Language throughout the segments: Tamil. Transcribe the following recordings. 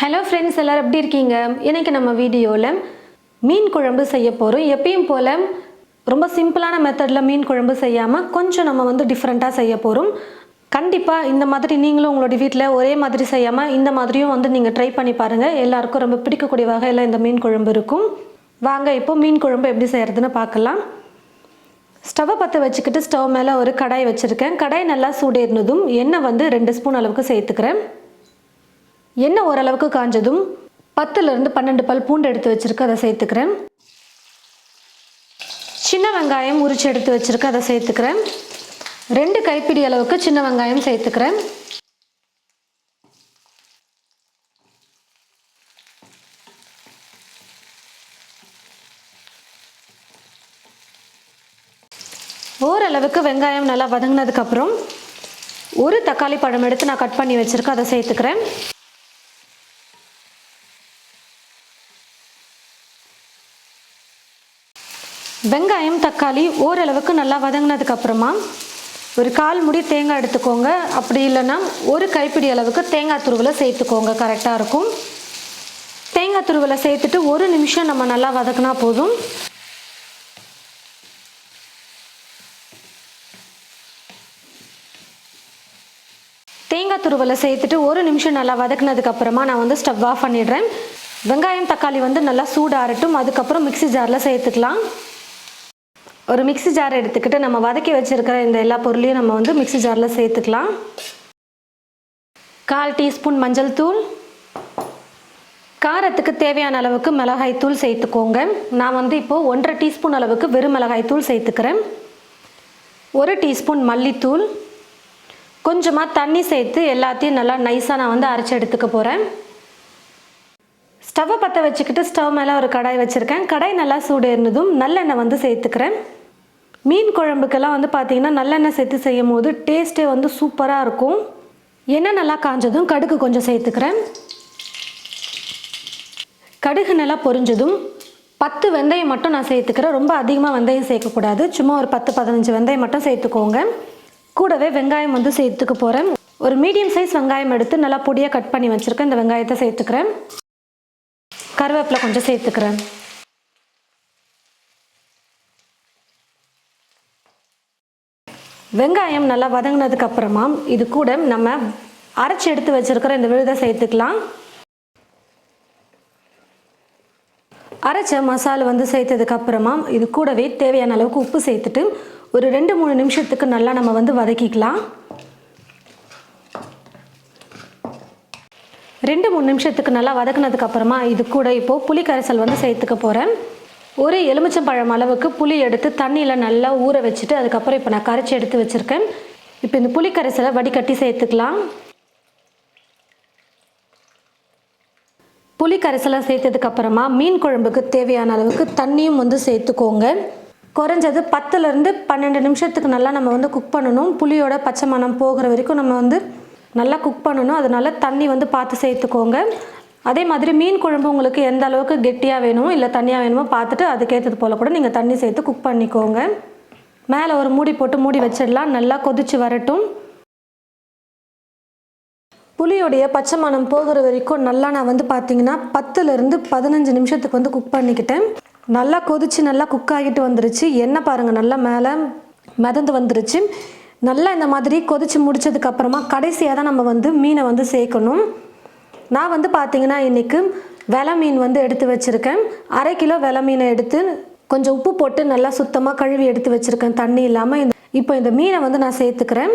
ஹலோ ஃப்ரெண்ட்ஸ், எல்லாரும் எப்படி இருக்கீங்க? இன்னைக்கு நம்ம வீடியோவில் மீன் குழம்பு செய்ய போகிறோம். எப்பயும் போல் ரொம்ப சிம்பிளான மெத்தடில் மீன் குழம்பு செய்யாமல் கொஞ்சம் நம்ம டிஃப்ரெண்ட்டாக செய்ய போகிறோம். கண்டிப்பாக இந்த மாதிரி நீங்களும் உங்களோட வீட்டில் ஒரே மாதிரி செய்யாமல் இந்த மாதிரியும் நீங்கள் ட்ரை பண்ணி பாருங்கள். எல்லாருக்கும் ரொம்ப பிடிக்கக்கூடிய வகையில் இந்த மீன் குழம்பு இருக்கும். வாங்க இப்போ மீன் குழம்பு எப்படி செய்கிறதுன்னு பார்க்கலாம். ஸ்டவ்வை பற்ற வச்சுக்கிட்டு ஸ்டவ் மேலே ஒரு கடாய் வச்சுருக்கேன். கடாய் நல்லா சூடேறினதும் எண்ணெய் 2 ஸ்பூன் அளவுக்கு சேர்த்துக்கிறேன். எண்ணெய் ஓரளவுக்கு காஞ்சதும் 10லேருந்து 12 பல் பூண்டு எடுத்து வச்சுருக்க அதை சேர்த்துக்கிறேன். சின்ன வெங்காயம் உரிச்சு எடுத்து வச்சுருக்க அதை சேர்த்துக்கிறேன். 2 கைப்பிடி அளவுக்கு சின்ன வெங்காயம் சேர்த்துக்கிறேன். ஓரளவுக்கு வெங்காயம் நல்லா வதங்கினதுக்கப்புறம் ஒரு தக்காளி பழம் எடுத்து நான் கட் பண்ணி வச்சுருக்கேன், அதை சேர்த்துக்கிறேன். வெங்காயம் தக்காளி ஓரளவுக்கு நல்லா வதங்கினதுக்கப்புறமா ஒரு 1/4 முடி தேங்காய் எடுத்துக்கோங்க. அப்படி இல்லைன்னா ஒரு கைப்பிடி அளவுக்கு தேங்காய் துருவலை சேர்த்துக்கோங்க, கரெக்டாக இருக்கும். தேங்காய் துருவலை சேர்த்துட்டு 1 நிமிஷம் நம்ம நல்லா வதக்கினா போதும். தேங்காய் துருவலை சேர்த்துட்டு 1 நிமிஷம் நல்லா வதக்கினதுக்கப்புறமா நான் ஸ்டவ் ஆஃப் பண்ணிடுறேன். வெங்காயம் தக்காளி நல்லா சூடாகட்டும். அதுக்கப்புறம் மிக்ஸி ஜாரில் சேர்த்துக்கலாம். ஒரு மிக்ஸி ஜார் எடுத்துக்கிட்டு நம்ம வதக்கி வச்சுருக்கிற இந்த எல்லா பொருளையும் நம்ம மிக்ஸி ஜாரில் சேர்த்துக்கலாம். 1/4 டீஸ்பூன் மஞ்சள் தூள், காரத்துக்கு தேவையான அளவுக்கு மிளகாய் தூள் சேர்த்துக்கோங்க. நான் இப்போது 1/2 டீஸ்பூன் அளவுக்கு வெறும் மிளகாய் தூள் சேர்த்துக்கிறேன். 1 டீஸ்பூன் மல்லித்தூள், கொஞ்சமாக தண்ணி சேர்த்து எல்லாத்தையும் நல்லா நைஸாக நான் அரைச்சி எடுத்துக்க போகிறேன். ஸ்டவ்வை பற்ற வச்சுக்கிட்டு ஸ்டவ் மேலே ஒரு கடாய் வச்சுருக்கேன். கடாய் நல்லா சூடேறினதும் நல்லெண்ணெய் சேர்த்துக்கிறேன். மீன் குழம்புக்கெல்லாம் பார்த்தீங்கன்னா நல்லெண்ணெய் சேர்த்து செய்யும் போது டேஸ்ட்டே சூப்பராக இருக்கும். எண்ணெய் நல்லா காஞ்சதும் கடுகு கொஞ்சம் சேர்த்துக்கிறேன். கடுகு நல்லா பொரிஞ்சதும் 10 வெந்தயம் மட்டும் நான் சேர்த்துக்கிறேன். ரொம்ப அதிகமாக வெந்தயம் சேர்க்கக்கூடாது. சும்மா ஒரு 10-15 வெந்தயம் மட்டும் சேர்த்துக்கோங்க. கூடவே வெங்காயம் சேர்த்துக்க போகிறேன். ஒரு மீடியம் சைஸ் வெங்காயம் எடுத்து நல்லா பொடியாக கட் பண்ணி வச்சுருக்கேன். இந்த வெங்காயத்தை சேர்த்துக்கிறேன். கருவேப்பிலை கொஞ்சம் சேர்த்துக்கிறேன். வெங்காயம் நல்லா வதங்கினதுக்கு அப்புறமா இது கூட நம்ம அரைச்சி எடுத்து வச்சிருக்கிற இந்த விழுதை சேர்த்துக்கலாம். அரைச்ச மசாலா சேர்த்ததுக்கு அப்புறமா இது கூடவே தேவையான அளவுக்கு உப்பு சேர்த்துட்டு ஒரு 2-3 நிமிஷத்துக்கு நல்லா நம்ம வதக்கிக்கலாம். 2-3 நிமிஷத்துக்கு நல்லா வதக்கினதுக்கு அப்புறமா இது கூட இப்போது புளி கரைசல் சேர்த்துக்க போகிறேன். ஒரு எலுமிச்சம்பழம் அளவுக்கு புளி எடுத்து தண்ணியில் நல்லா ஊற வச்சுட்டு அதுக்கப்புறம் இப்போ நான் கரைச்சி எடுத்து வச்சுருக்கேன். இப்போ இந்த புளி கரைசலை வடிகட்டி சேர்த்துக்கலாம். புளி கரைசலை சேர்த்ததுக்கப்புறமா மீன் குழம்புக்கு தேவையான அளவுக்கு தண்ணியும் சேர்த்துக்கோங்க. குறைஞ்சது 10லேருந்து 12 நிமிஷத்துக்கு நல்லா நம்ம குக் பண்ணணும். புளியோட பச்சை மணம் போகிற வரைக்கும் நம்ம நல்லா குக் பண்ணணும். அதனால தண்ணி பார்த்து சேர்த்துக்கோங்க. அதே மாதிரி மீன் குழம்பு உங்களுக்கு எந்த அளவுக்கு கெட்டியாக வேணுமோ இல்லை தண்ணியாக வேணுமோ பார்த்துட்டு அதுக்கேற்றது போல் கூட நீங்கள் தண்ணி சேர்த்து குக் பண்ணிக்கோங்க. மேலே ஒரு மூடி போட்டு மூடி வச்சிடலாம். நல்லா கொதிச்சு வரட்டும். புளியோடைய பச்சை மணம் போகிற வரைக்கும் நல்லா நான் பார்த்தீங்கன்னா 10லேருந்து 15 நிமிஷத்துக்கு குக் பண்ணிக்கிட்டேன். நல்லா கொதிச்சு நல்லா குக் ஆகிட்டு வந்துருச்சு. எண்ணெய் பாருங்கள் நல்லா மேலே மிதந்து வந்துருச்சு. நல்லா இந்த மாதிரி கொதிச்சு முடிச்சதுக்கப்புறமா கடைசியாக தான் நம்ம மீனை சேர்க்கணும். நான் பார்த்தீங்கன்னா இன்றைக்கி வெலை மீன் எடுத்து வச்சுருக்கேன். 1/2 கிலோ வெலை மீனை எடுத்து கொஞ்சம் உப்பு போட்டு நல்லா சுத்தமாக கழுவி எடுத்து வச்சுருக்கேன், தண்ணி இல்லாமல். இப்போ இந்த மீனை நான் சேர்த்துக்கிறேன்.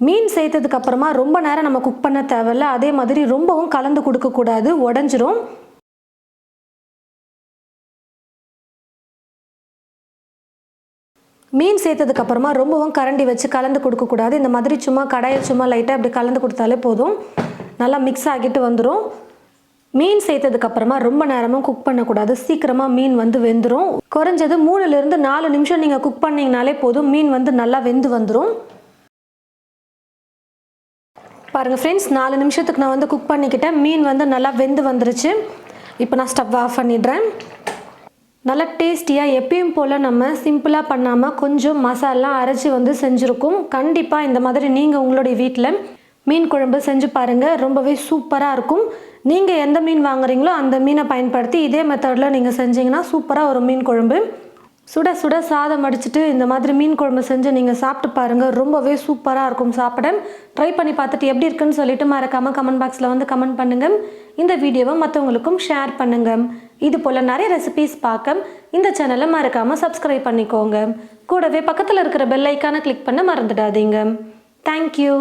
மீன் சேர்த்ததுக்கப்புறமா ரொம்ப நேரம் நம்ம குக் பண்ண தேவையில்ல. அதே மாதிரி ரொம்பவும் கலந்து கொடுக்கக்கூடாது, உடஞ்சிரும். மீன் சேர்த்ததுக்கப்புறமா ரொம்பவும் கரண்டி வச்சு கலந்து கொடுக்கக்கூடாது. இந்த மாதிரி சும்மா கடாயை சும்மா லைட்டாக அப்படி கலந்து கொடுத்தாலே போதும். நல்லா மிக்ஸ் ஆகிட்டு வந்துடும். மீன் சேர்த்ததுக்கப்புறமா ரொம்ப நேரமும் குக் பண்ணக்கூடாது. சீக்கிரமாக மீன் வெந்துடும். குறைஞ்சது 3லேருந்து 4 நிமிஷம் நீங்கள் குக் பண்ணிங்கனாலே போதும். மீன் நல்லா வெந்து வந்துடும். பாருங்கள் ஃப்ரெண்ட்ஸ், 4 நிமிஷத்துக்கு நான் குக் பண்ணிக்கிட்டேன். மீன் நல்லா வெந்து வந்துருச்சு. இப்போ நான் ஸ்டவ் ஆஃப் பண்ணிடுறேன். நல்லா டேஸ்டியாக எப்பயும் போல் நம்ம சிம்பிளாக பண்ணாமல் கொஞ்சம் மசாலா அரைச்சி செஞ்சுருக்கோம். கண்டிப்பாக இந்த மாதிரி நீங்கள் உங்களுடைய வீட்டில் மீன் குழம்பு செஞ்சு பாருங்கள், ரொம்பவே சூப்பராக இருக்கும். நீங்கள் எந்த மீன் வாங்குறீங்களோ அந்த மீனை பயன்படுத்தி இதே மெத்தடில் நீங்கள் செஞ்சீங்கன்னா சூப்பராக ஒரு மீன் குழம்பு. சுட சுட சாதம் அடிச்சுட்டு இந்த மாதிரி மீன் குழம்பு செஞ்சு நீங்கள் சாப்பிட்டு பாருங்கள். ரொம்பவே சூப்பராக இருக்கும் சாப்பிட. ட்ரை பண்ணி பார்த்துட்டு எப்படி இருக்குன்னு சொல்லிட்டு மறக்காமல் கமெண்ட் பாக்ஸில் வந்து கமெண்ட் பண்ணுங்கள். இந்த வீடியோவை மற்றவங்களுக்கும் ஷேர் பண்ணுங்கள். இது போல் நிறைய ரெசிபீஸ் பார்க்க இந்த சேனலை மறக்காமல் சப்ஸ்கிரைப் பண்ணிக்கோங்க. கூடவே பக்கத்தில் இருக்கிற பெல் ஐக்கானை கிளிக் பண்ண மறந்துடாதீங்க. தேங்க்யூ.